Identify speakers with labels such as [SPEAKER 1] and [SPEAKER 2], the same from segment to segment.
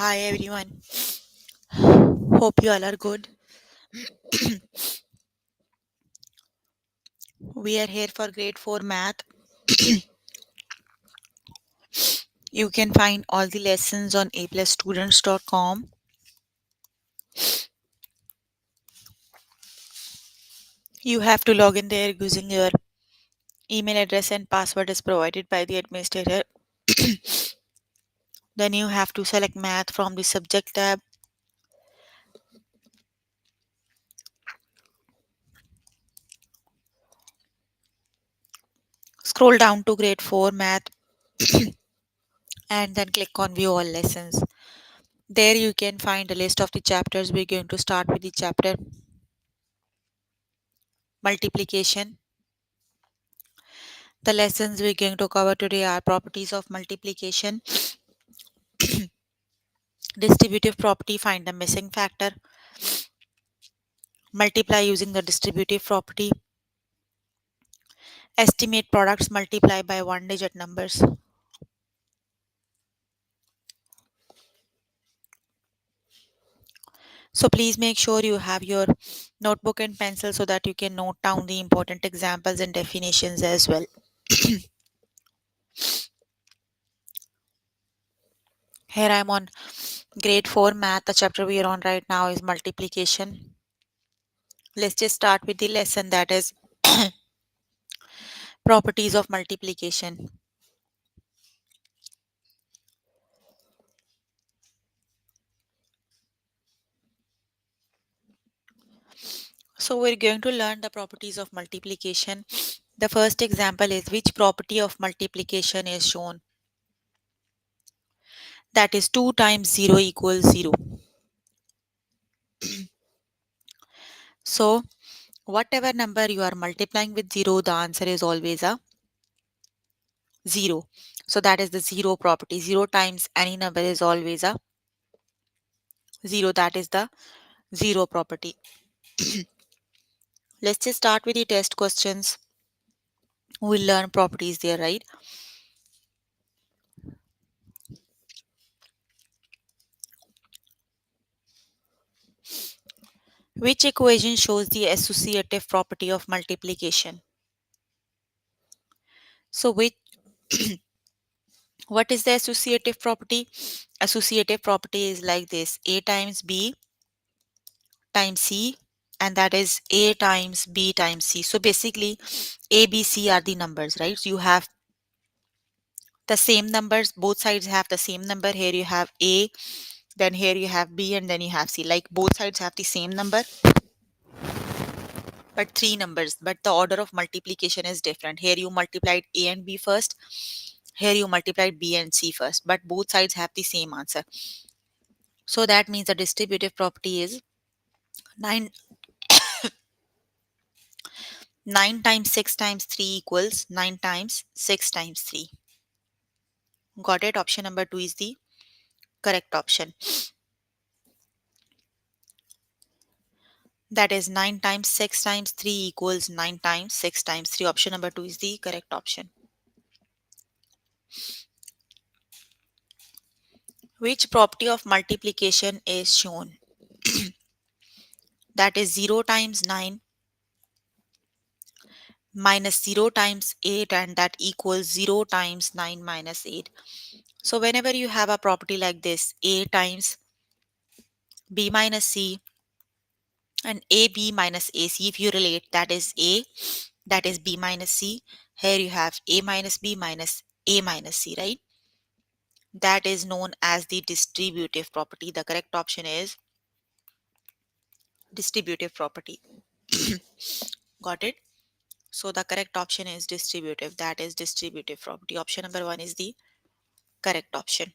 [SPEAKER 1] Hi everyone. Hope you all are good. We are here for grade 4 math. You can find all the lessons on aplusstudents.com. You have to log in there using your email address and password is provided by the administrator. Then you have to select math from the subject tab. Scroll down to grade 4 math and then click on view all lessons. There you can find a list of the chapters. We're going to start with the chapter multiplication. The lessons we're going to cover today are properties of multiplication, distributive property, find the missing factor, multiply using the distributive property, estimate products, multiply by one digit numbers. So please make sure you have your notebook and pencil so that you can note down the important examples and definitions as well. Here I'm on grade 4 math. The chapter we are on right now is multiplication. Let's just start with the lesson, that is properties of multiplication. So we're going to learn the properties of multiplication. The first example is which property of multiplication is shown. That is 2 times 0 equals 0. So whatever number you are multiplying with 0, the answer is always a 0. So that is the 0 property. 0 times any number is always a 0. That is the 0 property. Let's just start with the test questions. We'll learn properties there, right? Which equation shows the associative property of multiplication? So what is the associative property? Associative property is like this: A times B times C, and that is A times B times C. So basically A, B, C are the numbers, right? So you have the same numbers, both sides have the same number. Here you have A, then here you have B, and then you have C. Like both sides have the same number, but three numbers, but the order of multiplication is different. Here you multiplied A and B first, here you multiplied B and C first, but both sides have the same answer. So that means the distributive property is 9 9 times 6 times 3 equals 9 times 6 times 3. Got it? Option number 2 is the correct option. That is 9 times 6 times 3 equals 9 times 6 times 3. Option number 2 is the correct option. Which property of multiplication is shown? That is 0 times 9 minus 0 times 8, and that equals 0 times 9 minus 8. So whenever you have a property like this, A times B minus C and AB minus AC, if you relate, that is A, that is B minus C. Here you have A minus B minus A minus C, right? That is known as the distributive property. The correct option is distributive property. Got it? So the correct option is distributive. That is distributive property. Option number 1 is the correct option.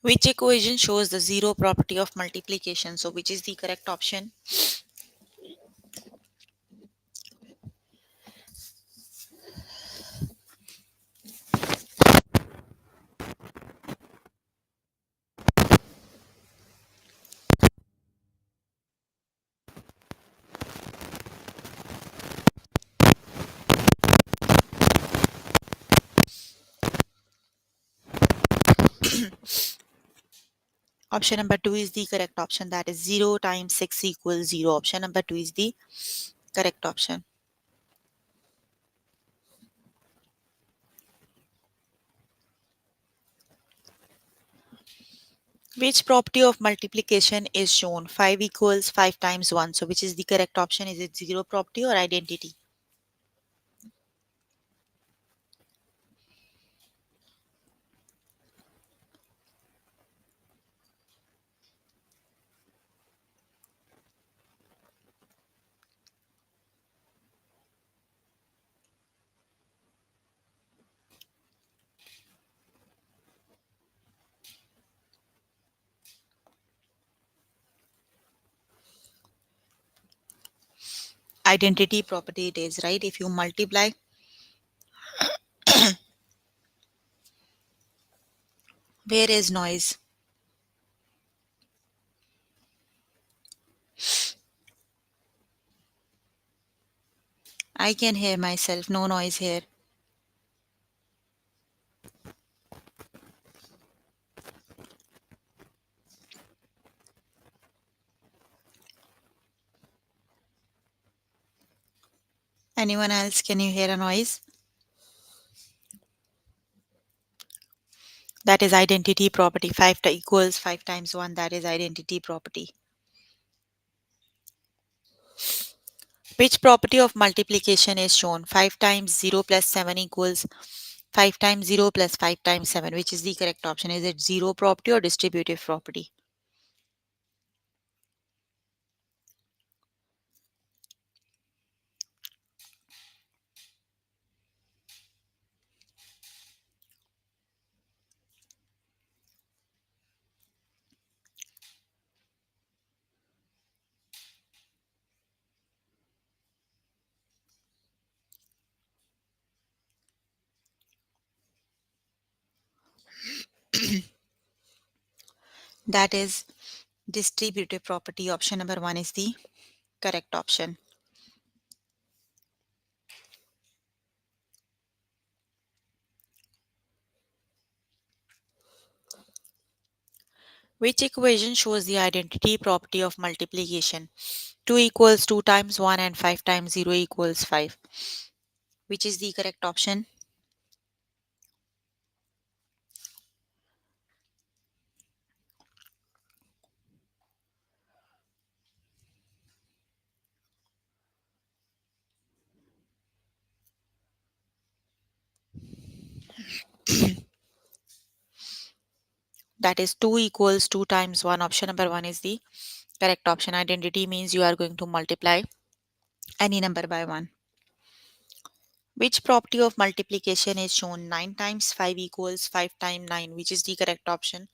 [SPEAKER 1] Which equation shows the zero property of multiplication? So which is the correct option? Option number 2 is the correct option, that is 0 times 6 equals 0. Option number 2 is the correct option. Which property of multiplication is shown? 5 equals 5 times 1. So which is the correct option? Is it 0 property or identity? Identity property it is, right? If you multiply, where is noise? I can hear myself, no noise here. Anyone else, can you hear a noise? That is identity property. 5 equals 5 times 1, that is identity property. Which property of multiplication is shown? 5 times 0 plus 7 equals 5 times 0 plus 5 times 7. Which is the correct option? Is it 0 property or distributive property? That is distributive property. Option number 1 is the correct option. Which equation shows the identity property of multiplication? 2 equals 2 times 1 and 5 times 0 equals 5. Which is the correct option? That is 2 equals 2 times 1. Option number 1 is the correct option. Identity means you are going to multiply any number by 1. Which property of multiplication is shown? 9 times 5 equals 5 times 9. Which is the correct option?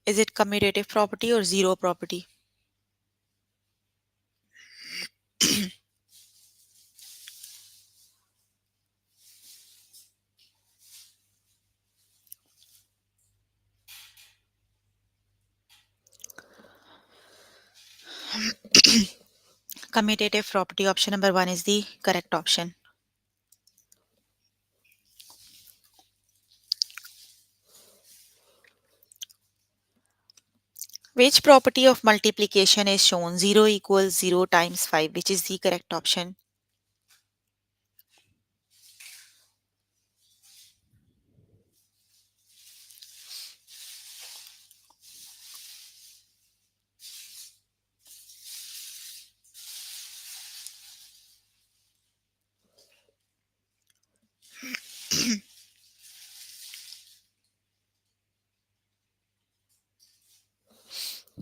[SPEAKER 1] Is it commutative property or 0 property? Commutative property. Option number 1 is the correct option. Which property of multiplication is shown? 0 equals 0 times 5. Which is the correct option?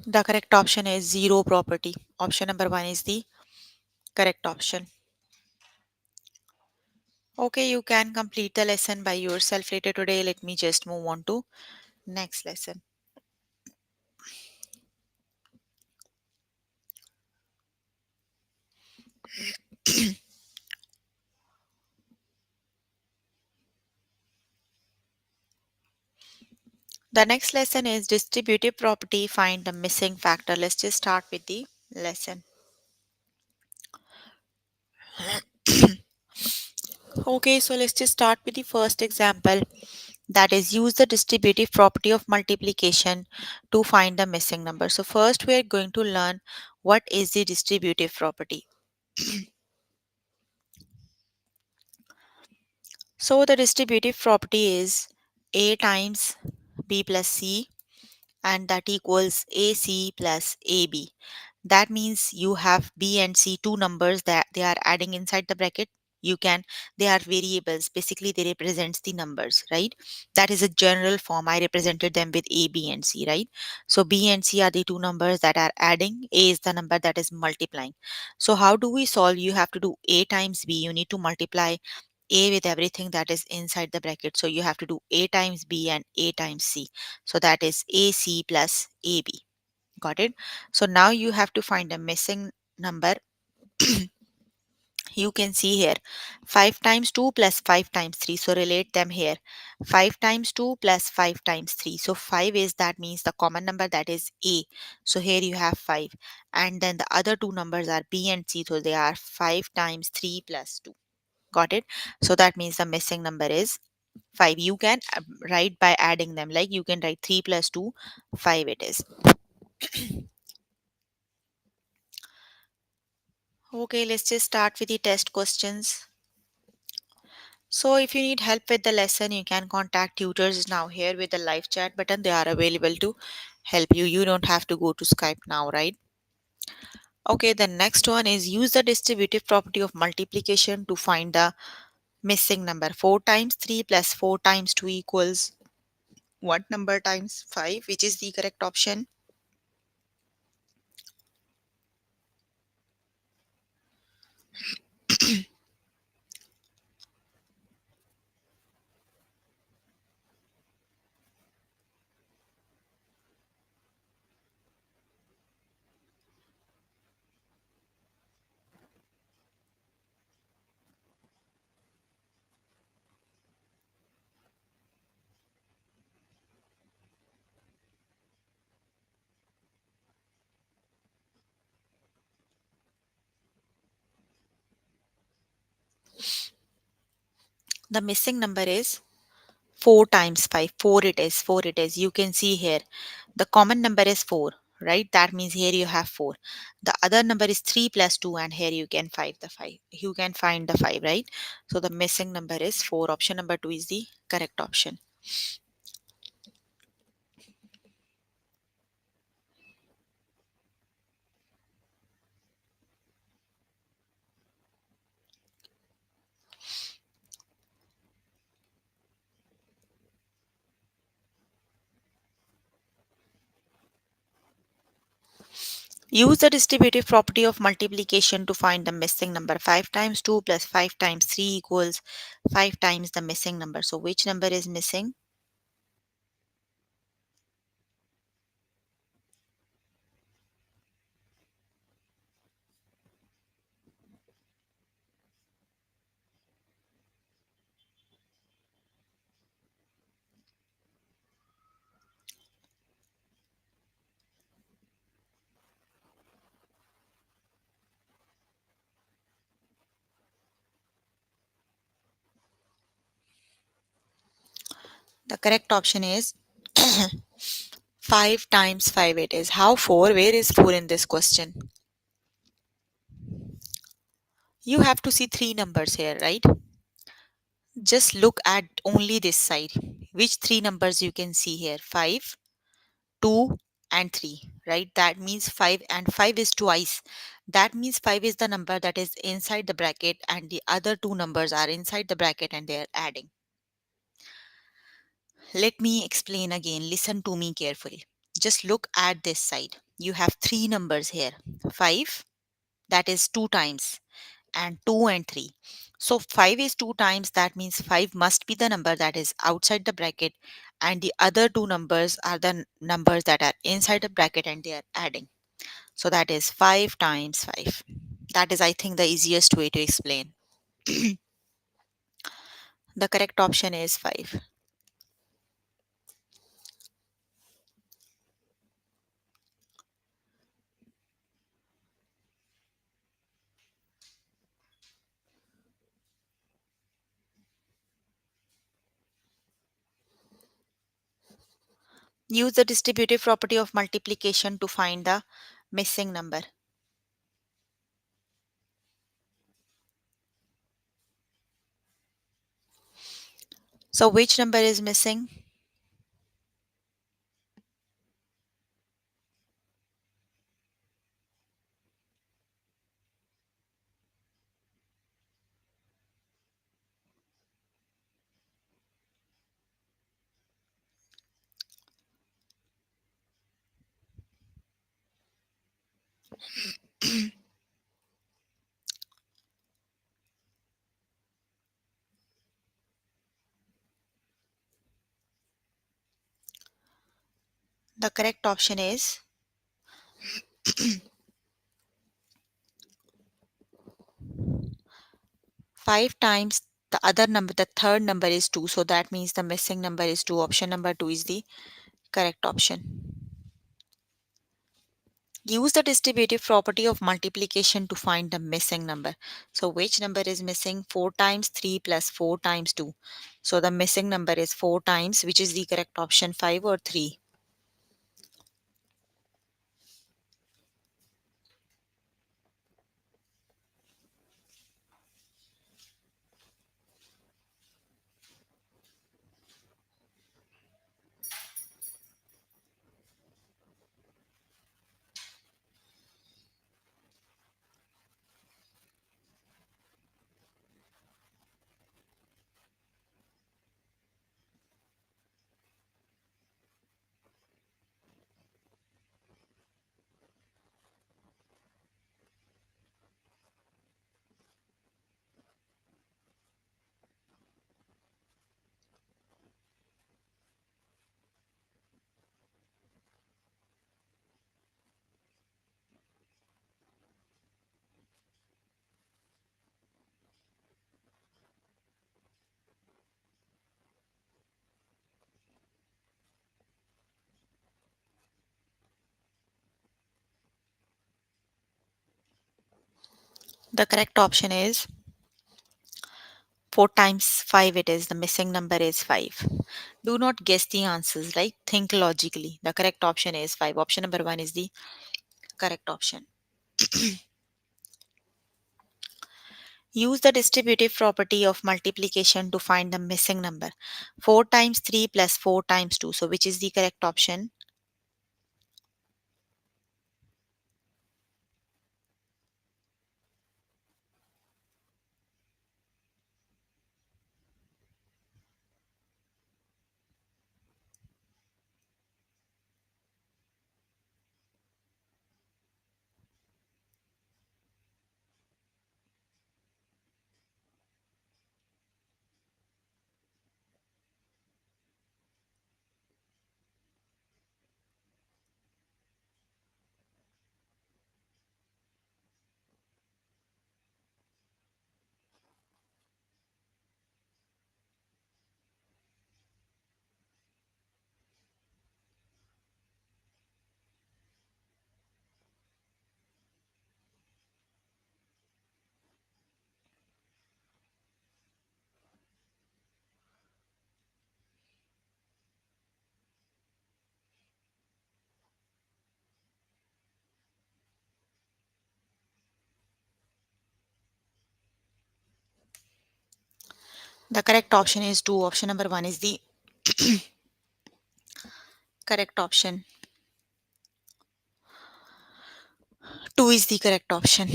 [SPEAKER 1] The correct option is 0 property. Option number 1 is the correct option. Okay, you can complete the lesson by yourself later today. Let me just move on to next lesson. The next lesson is distributive property. Find the missing factor. Let's just start with the lesson. Okay, so let's just start with the first example. That is, use the distributive property of multiplication to find the missing number. So first we are going to learn what is the distributive property. So the distributive property is A times B plus C, and that equals AC plus AB. That means you have B and C, two numbers that they are adding inside the bracket. You can, they are variables. Basically, they represents the numbers, right? That is a general form. I represented them with A, B, and C, right? So B and C are the two numbers that are adding. A is the number that is multiplying. So how do we solve? You have to do A times B. You need to multiply A with everything that is inside the bracket. So you have to do A times B and A times C. So that is AC plus AB. Got it? So now you have to find a missing number. You can see here 5 times 2 plus 5 times 3. So relate them here. 5 times 2 plus 5 times 3. So 5 is, that means the common number, that is A. So here you have 5. And then the other two numbers are B and C. So they are 5 times 3 plus 2. Got it? So that means the missing number is 5. You can write by adding them. Like you can write 3 plus 2, 5 it is. Okay, let's just start with the test questions. So if you need help with the lesson, you can contact tutors now here with the live chat button. They are available to help you. You don't have to go to Skype now, right? Okay, the next one is use the distributive property of multiplication to find the missing number. 4 times 3 plus 4 times 2 equals what number times 5, which is the correct option? The missing number is 4 times 5. 4 it is. 4 it is. You can see here. The common number is 4, right? That means here you have 4. The other number is 3 plus 2, and here you can find the 5. You can find the 5, right? So the missing number is 4. Option number 2 is the correct option. Use the distributive property of multiplication to find the missing number. 5 times 2 plus 5 times 3 equals 5 times the missing number. So which number is missing? The correct option is 5 times 5 it is. How 4? Where is 4 in this question? You have to see three numbers here, right? Just look at only this side. Which three numbers you can see here? 5, 2, and 3, right? That means 5, and 5 is twice. That means 5 is the number that is inside the bracket, and the other two numbers are inside the bracket and they are adding. Let me explain again. Listen to me carefully. Just look at this side. You have three numbers here. 5, that is 2 times, and 2 and 3. So 5 is 2 times, that means 5 must be the number that is outside the bracket, and the other two numbers are the numbers that are inside the bracket and they are adding. So that is 5 times 5. That is, I think, the easiest way to explain. The correct option is 5. Use the distributive property of multiplication to find the missing number. So which number is missing? The correct option is 5 times the other number, the third number is 2. So that means the missing number is 2. Option number 2 is the correct option. Use the distributive property of multiplication to find the missing number. So which number is missing? 4 times 3 plus 4 times 2. So the missing number is 4 times, which is the correct option, 5 or 3. The correct option is 4 times 5, it is the missing number is 5. Do not guess the answers, right? Think logically. The correct option is 5. Option number 1 is the correct option. Use the distributive property of multiplication to find the missing number. 4 times 3 plus 4 times 2. So which is the correct option? The correct option is 2. Option number 1 is the correct option. 2 is the correct option.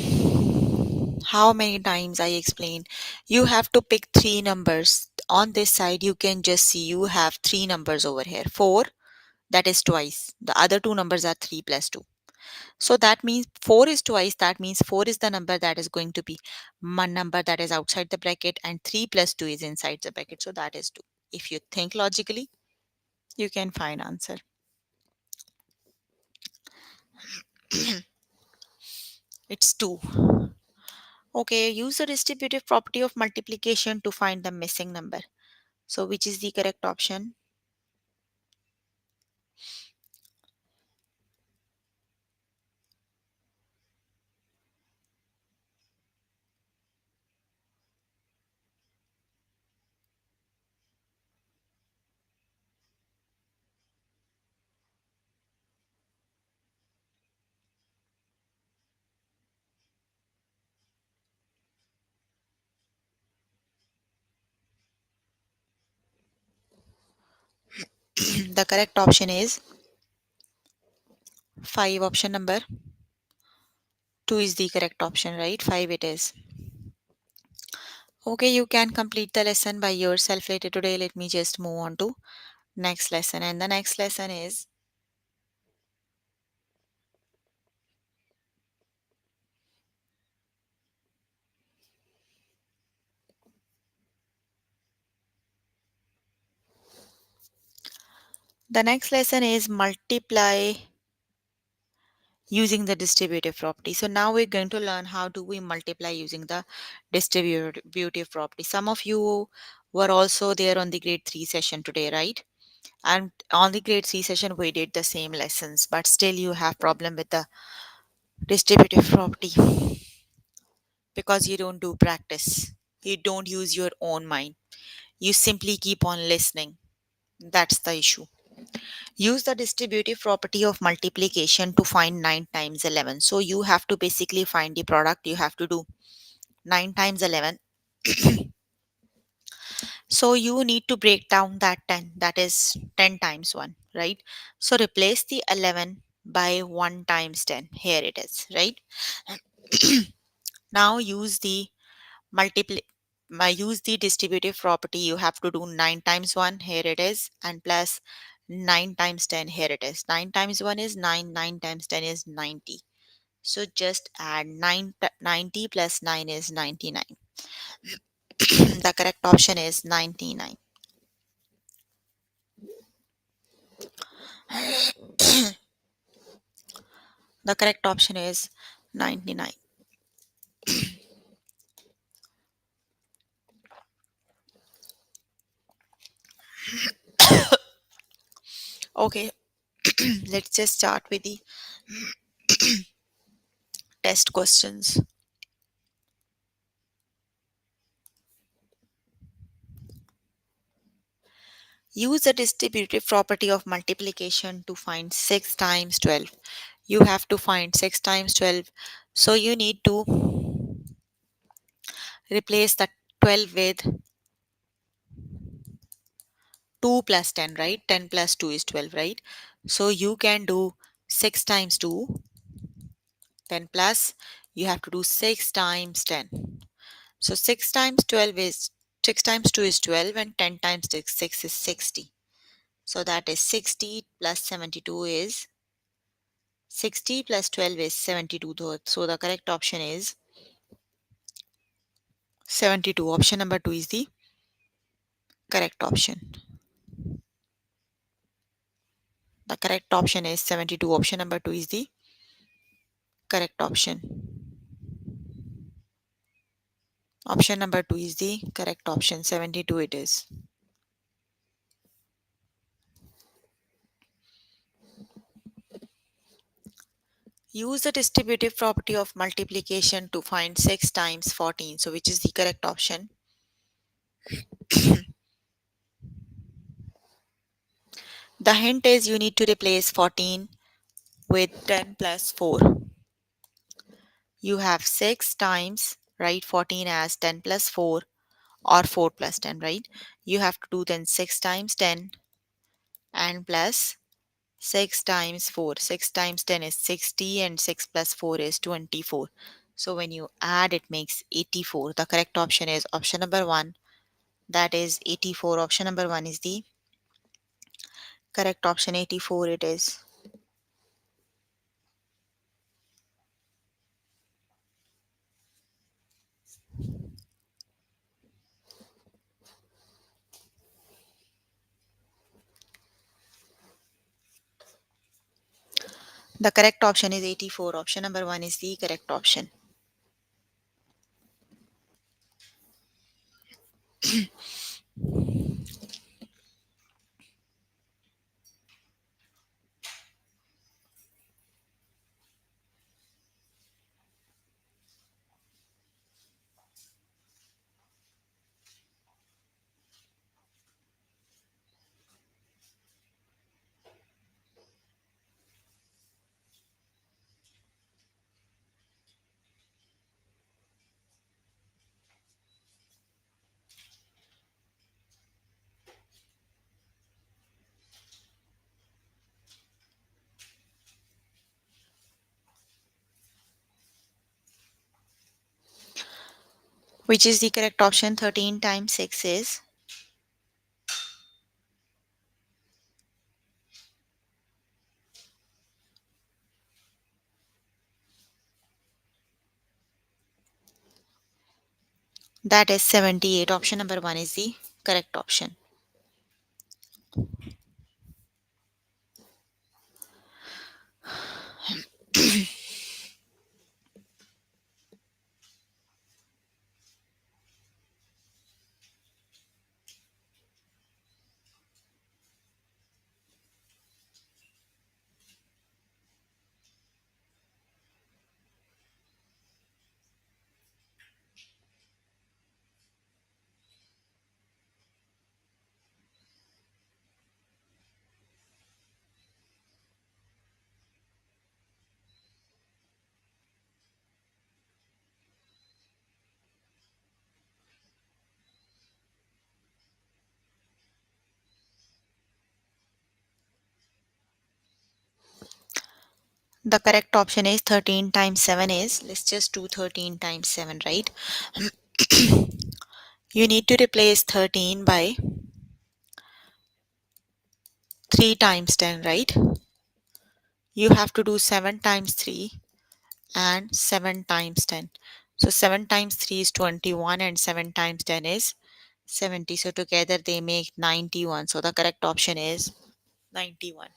[SPEAKER 1] How many times I explained? You have to pick 3 numbers. On this side, you can just see you have 3 numbers over here. 4, that is twice. The other 2 numbers are 3 plus 2. So that means 4 is twice. That means 4 is the number that is going to be one number that is outside the bracket, and 3 plus 2 is inside the bracket. So that is 2. If you think logically, you can find answer. It's 2. Okay, use the distributive property of multiplication to find the missing number. So which is the correct option? The correct option is 5. Option number 2 is the correct option, right? 5 it is. Okay, you can complete the lesson by yourself later today. Let me just move on to next lesson. And the next lesson is multiply using the distributive property. So now we're going to learn how do we multiply using the distributive property. Some of you were also there on the grade 3 session today, right? And on the grade 3 session we did the same lessons, but still you have problem with the distributive property because you don't do practice. You don't use your own mind. You simply keep on listening. That's the issue. Use the distributive property of multiplication to find 9 times 11. So you have to basically find the product. You have to do 9 times 11. So you need to break down that 10. That is 10 times 1, right? So replace the 11 by 1 times 10. Here it is, right? Now multiply use the distributive property. You have to do 9 times 1. Here it is, and plus 9 times 10. Here it is. 9 times 1 is 9. 9 times 10 is 90. So just add 90 plus 9 is 99. The correct option is 99. The correct option is 99. Okay, let's just start with the test questions. Use the distributive property of multiplication to find 6 times 12. You have to find 6 times 12. So you need to replace the 12 with 2 plus 10, right? 10 plus 2 is 12, right? So you can do 6 times 2, 10 plus, you have to do 6 times 10. So 6 times 12 is 6 times 2 is 12, and 10 times 6 is 60. So that is 60 plus 72 is 60 plus 12 is 72. So the correct option is 72. Option number 2 is the correct option. The correct option is 72. Option number 2 is the correct option. Option number 2 is the correct option. 72 it is. Use the distributive property of multiplication to find 6 times 14. So which is the correct option? The hint is you need to replace 14 with 10 plus 4. You have 6 times, right? 14 as 10 plus 4 or 4 plus 10, right? You have to do then 6 times 10 and plus 6 times 4. 6 times 10 is 60 and 6 plus 4 is 24. So when you add, it makes 84. The correct option is option number 1. That is 84. Option number 1 is the correct option. 84 it is. The correct option is 84. Option number 1 is the correct option. Which is the correct option? 13 times 6 is, that is 78. Option number 1 is the correct option. The correct option is 13 times 7 is, let's just do 13 times 7, right? You need to replace 13 by 3 times 10, right? You have to do 7 times 3 and 7 times 10. So 7 times 3 is 21 and 7 times 10 is 70. So together they make 91. So the correct option is 91.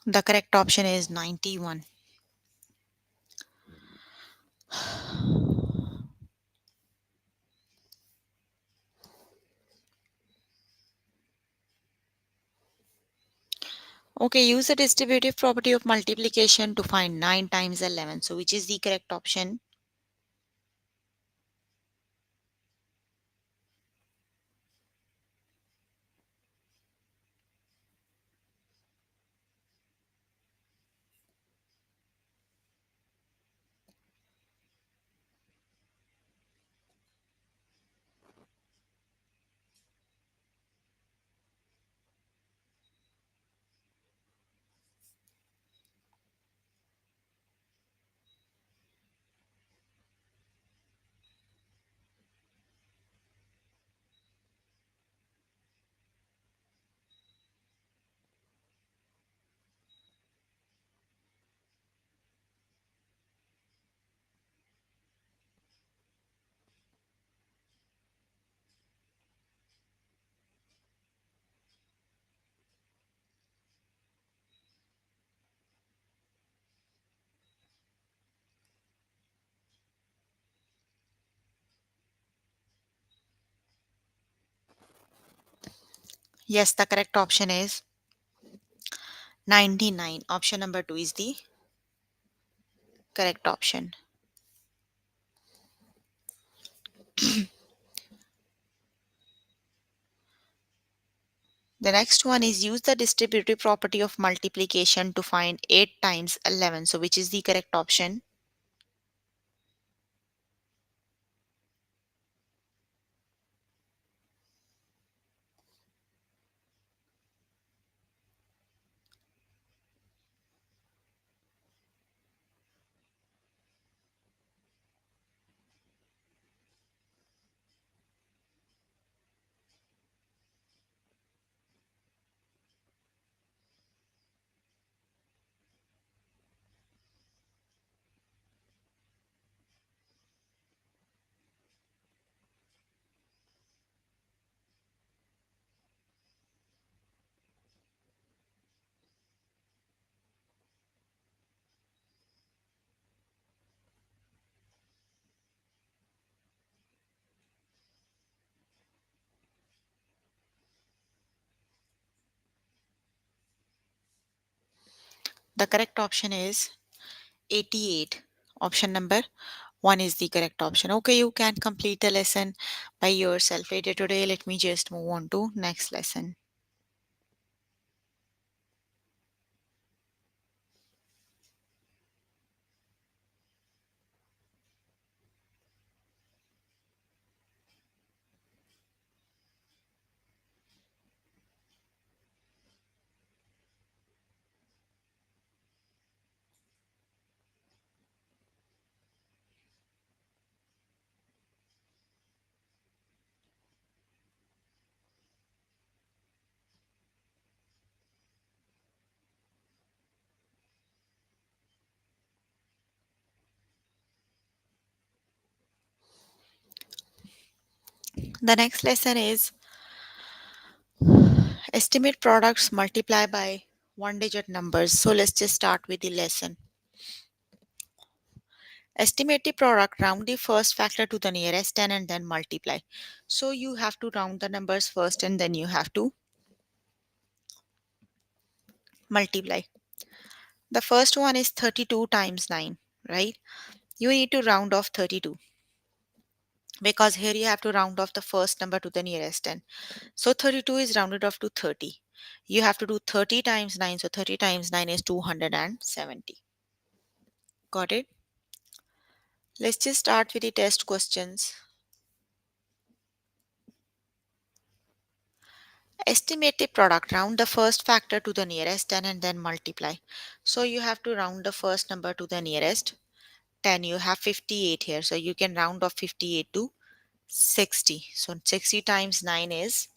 [SPEAKER 1] The correct option is 91. Okay, use the distributive property of multiplication to find 9 times 11. So which is the correct option? Yes, the correct option is 99. Option number 2 is the correct option. The next one is use the distributive property of multiplication to find 8 times 11. So which is the correct option? The correct option is 88. Option number 1 is the correct option. Okay, you can complete the lesson by yourself later today. Let me just move on to next lesson. The next lesson is estimate products multiply by one digit numbers. So let's just start with the lesson. Estimate the product, round the first factor to the nearest 10 and then multiply. So you have to round the numbers first and then you have to multiply. The first one is 32 times 9, right? You need to round off 32 because here you have to round off the first number to the nearest 10. So 32 is rounded off to 30. You have to do 30 times 9. So 30 times 9 is 270. Got it? Let's just start with the test questions. Estimate the product. Round the first factor to the nearest 10 and then multiply. So you have to round the first number to the nearest 10. You have 58 here. So you can round off 58 to 60. So 60 times 9 is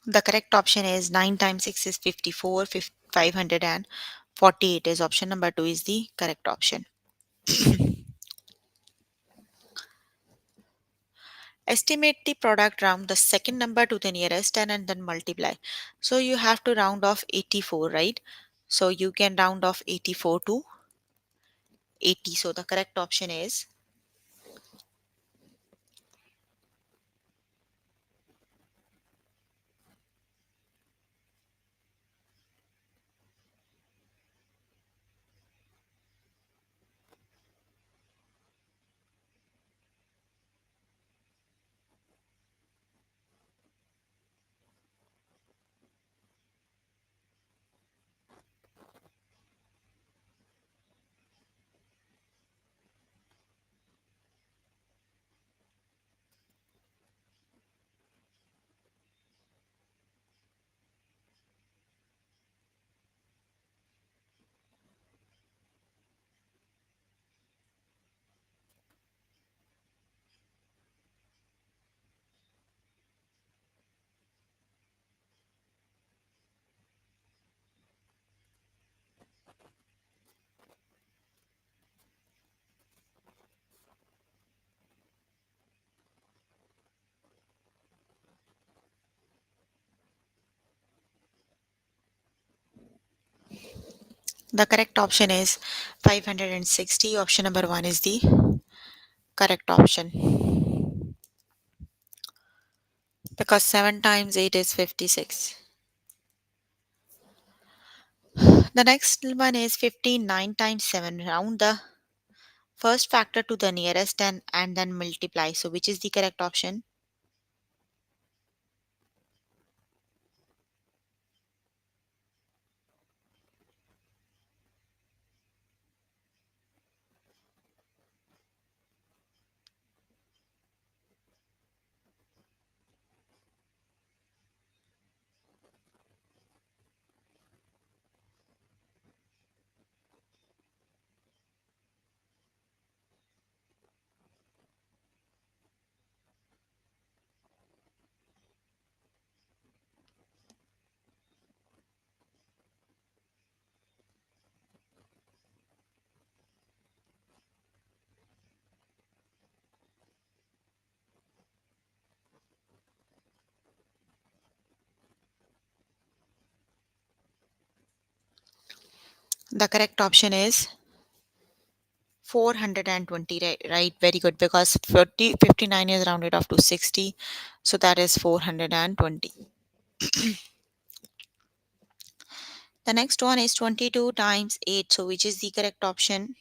[SPEAKER 1] the correct option is 9 times 6 is 54. 548 is option number 2 is the correct option. Estimate the product, round the second number to the nearest 10 and then multiply. So you have to round off 84, right? So you can round off 84 to 80. So the correct option is the correct option is 560. Option number 1 is the correct option because 7 times 8 is 56. The next one is 59 times 7. Round the first factor to the nearest 10 and then multiply. So which is the correct option? The correct option is 420, right? Right, very good, because 59 is rounded off to 60, so that is 420. The next one is 22 times 8, so which is the correct option?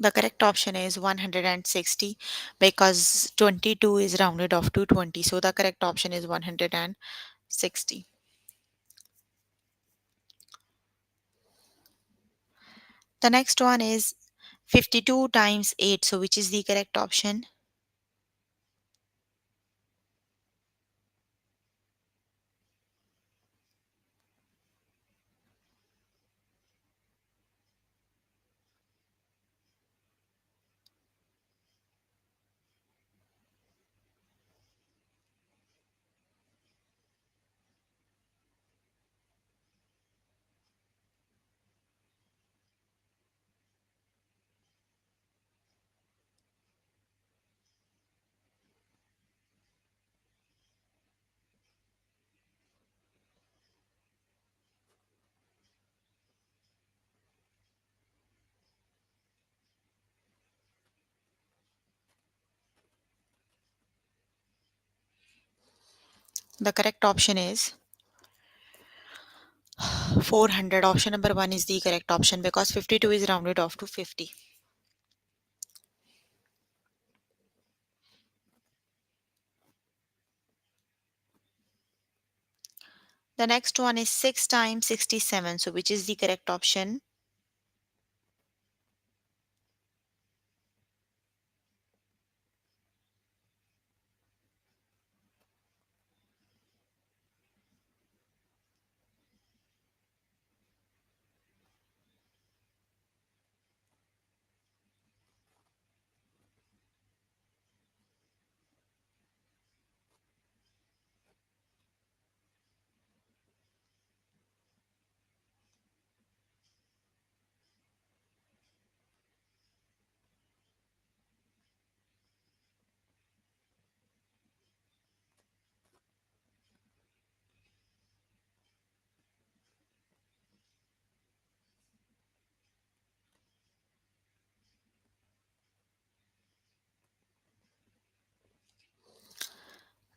[SPEAKER 1] The correct option is 160, because 22 is rounded off to 20, so the correct option is 160. The next one is 52 times 8, so which is the correct option? The correct option is 400. Option number 1 is the correct option, because 52 is rounded off to 50. The next one is 6 times 67, so which is the correct option?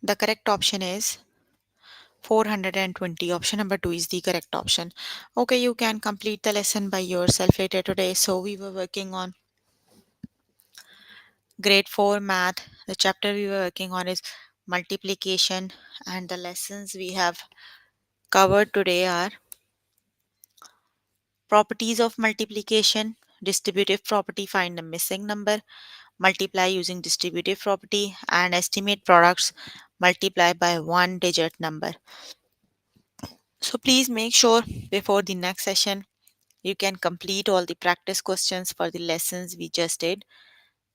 [SPEAKER 1] The correct option is 420. Option number 2 is the correct option. Okay, you can complete the lesson by yourself later today. So we were working on grade 4 math. The chapter we were working on is multiplication, and the lessons we have covered today are properties of multiplication, distributive property, find the missing number, multiply using distributive property, and estimate products, multiply by one digit number. So please make sure before the next session you can complete all the practice questions for the lessons we just did.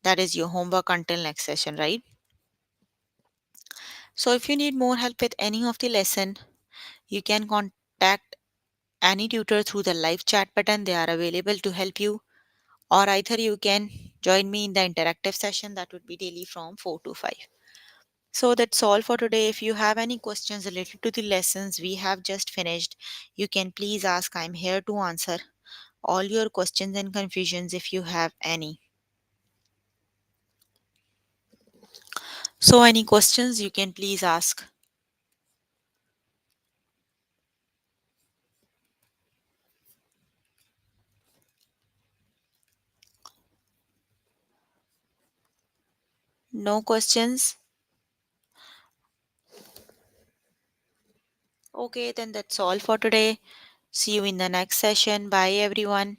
[SPEAKER 1] That is your homework until next session, right? So if you need more help with any of the lesson, you can contact any tutor through the live chat button. They are available to help you, or either you can join me in the interactive session that would be daily from 4 to 5. So that's all for today. If you have any questions related to the lessons we have just finished, you can please ask. I'm here to answer all your questions and confusions if you have any. So, any questions you can please ask. No questions? Okay, then that's all for today. See you in the next session. Bye, everyone.